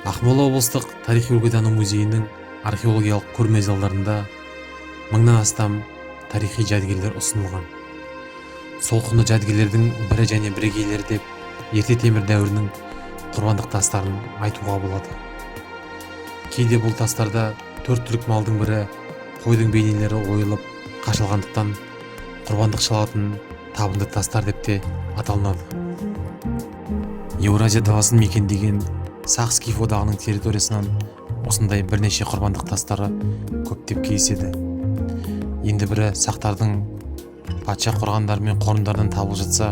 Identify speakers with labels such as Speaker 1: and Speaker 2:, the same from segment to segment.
Speaker 1: Ақмола облыстық тарихи-өлкетану музейінің археологиялық көрме залдарында мыңнан астам тарихи жәдігерлер ұсынылған. Сол құнды жәдігерлердің бірі және бірегейлері деп ерте темір дәуірінің құрбандық тастарын айтуға болады. Кейде бұл тастарда төрт түлік малдың бірі қойдың бейнелері ойылып қашылғандықтан құрбандық шалатын табынды тастар деп те аталынады. Еуразия даласын мекендеген Сақ скиф одағының территориясынан осындай бірнеше құрбандық тастары көптеп кездеседі. Енді бірі сақтардың патша қорғандары мен қорымдарынан табылып жатса,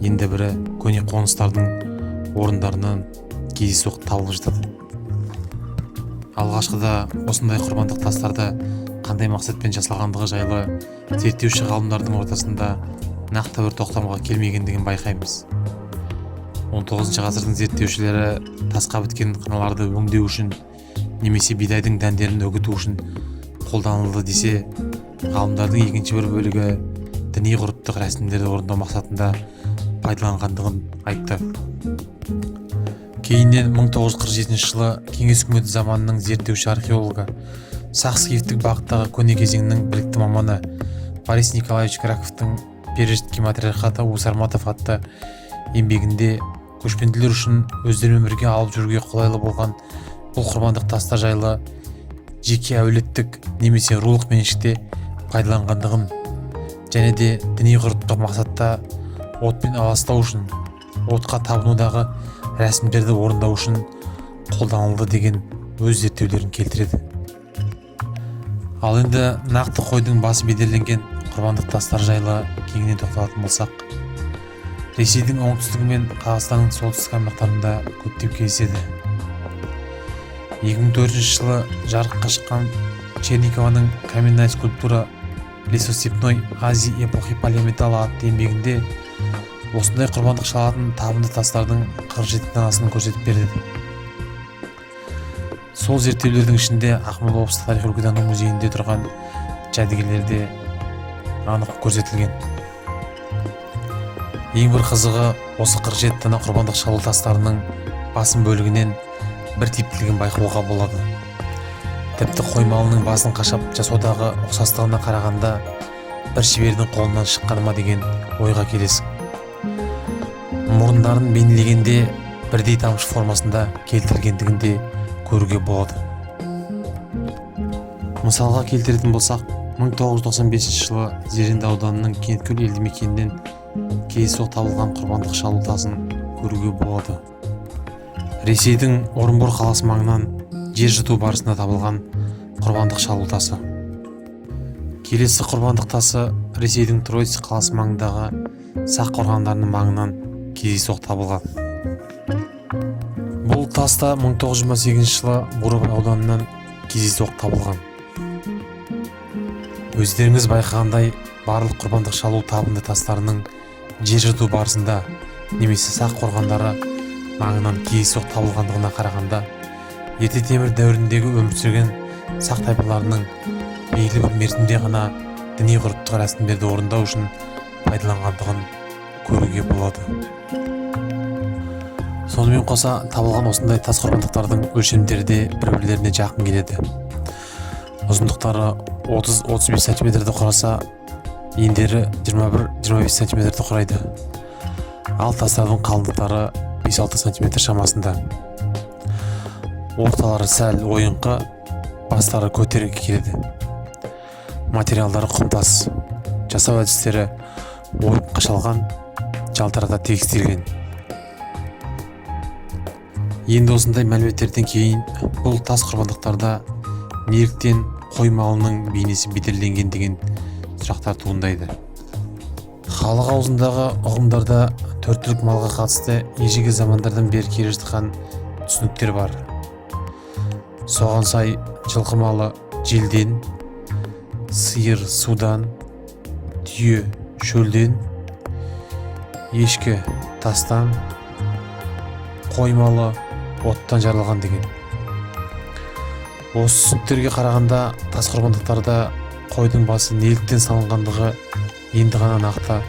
Speaker 1: енді бірі көне қоныстардың орындарынан кездейсоқ табылып жатады. Алғашқыда осындай құрбандық тастарды қандай мақсатпен жасалғандығы жайлы зерттеуші ғалымдардың ортасында нақты бір тоқтамға келмегендігін байқаймыз. 19 ғасырдың зерттеушілері тасқа біткен қыналарды өңдеу үшін немесе бидайдың дәндерін үгіту үшін қолданылды десе, ғалымдардың екінші бір бөлігі діни ғұрыптық рәсімдерді орындау мақсатында пайдаланғандығын айтты. Кейіннен 1947 жылы Кеңес үкіметі заманының зерттеуші археологы, Сақ скифтік бағыттағы көне кезеңнің білікті маманы Борис Николаевич Краковтың пережитки матриархата у Сарматов атты еңбегінде көшпенділер үшін өздерімен бірге алып жүруге қолайлы болған бұл құрбандық тастар жайлы жеке әулеттік немесе рулық меншікте пайдаланғандығын және де діни ғұрыптық мақсатта отпен аластау үшін, отқа табынудағы рәсімдерді орындау үшін қолданылды деген өз зерттеулерін келтіреді. Ал енді нақты қойдың басы бедерленген құрбандық тастар жайлы кеңінен тоқталатын болсақ, Ресейдің оңтүстігі мен Қазақстанның солтүстік аймақтарында көптеп кездеседі. 2004 жылы жарыққа шыққан Черникованың каменная скульптура лесостепной Азии эпохи полиметалла атты еңбегінде осындай құрбандық шалатын табынды тастардың 47 данасын көрсетіп берді. Сол зерттеулердің ішінде Ақмола облыстық тарихи-өлкетану музейінде тұрған жәдігерлерде анық көрсетілген. Ең бір қызығы, осы 47 дана құрбандық шалу тастарының басым бөлігінен бір типтілігін байқауға болады. Тіпті қой малының басын қашап жасаудағы ұқсастығына қарағанда бір шебердің қолынан шыққаны ма деген ойға келесің. Мұрындарын бейнелегенде бірдей тамшы формасында келтіргендігін де көруге болады. Мысалға келтіретін болсақ, 1995 жылы Зеренді ауданының Кенеткөл елді мекенінен кездейсоқ табылған құрбандық шалу тасын көруге болады. Ресейдің Орынбор қаласы маңынан жер жырту барысында табылған құрбандық шалу тасы. Келесі құрбандық тасы Ресейдің Троицк қаласы маңындағы Сақ қорғандарының маңынан кездейсоқ табылған. Бұл таста 1928 жылы Бурабай ауданынан кездейсоқ табылған. Өздеріңіз байқағандай, барлық құрбандық шалу табынды тастарының жер жырту барысында немесе Сақ қорғандары маңынан кездейсоқ табылғандығына қарағанда, ерте темір дәуіріндегі өмір сүрген Сақ тайпаларының белгілі бір мерзімде ғана діни ғұрыптық рәсімдерді орындау үшін пайдаланғандығын көруге болады. Сонымен қоса, табылған осындай тас құрбандықтардың өлшемдері де бір-бірлеріне жақын келеді. Ұзындықтары 30-35 сантиметрді құраса, ендері 21-25 сантиметрді құрайды. Ал тастардың қалыңдықтары 5-6 сантиметр шамасында. Орталары сәл ойыңқы, бастары көтеріңкі келеді. Материалдары құмтас, жасау әдістері ойып қашалған, жалтырата тегістелген. Енді осындай мәліметтерден кейін бұл тас құрбандықтарда неліктен қой малының бейнесі бедерленген деген сұрақтар туындайды. Халық аузындағы ұғымдарда төрт түлік малға қатысты ежелгі замандардан бері келе жатқан түсініктер бар. Соған сай жылқы малы желден, сиыр судан, түйе шөлден, ешкі тастан, қой малы оттан жаралған деген. Осы түсініктерге қарағанда тас құрбандықтарда қойдың басы неліктен салынғандығы енді ғана нақты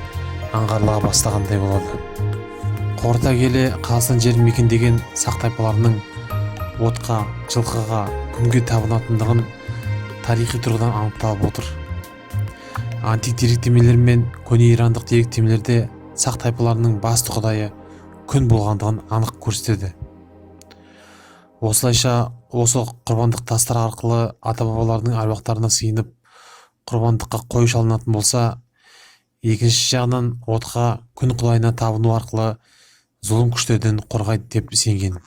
Speaker 1: аңғарыла бастағандай болады. Қорыта келе Қазақстан жерін мекендеген Сақ тайпаларының отқа, жылқыға, күнге табынатындығын тарихи тұрғыдан анықталып отыр. Антик деректемелер мен көне ирандық деректемелерде сақ тайпаларының басты құдайы күн болғандығын анық көрсетеді. Осылайша осы құрбандық тастар арқылы ата-бабалардың аруақтарына сыйынып құрбандыққа қой шалынатын болса, екінші жағынан отқа, күн құдайына табыну арқылы зұлым күштерден қорғайды деп сенген.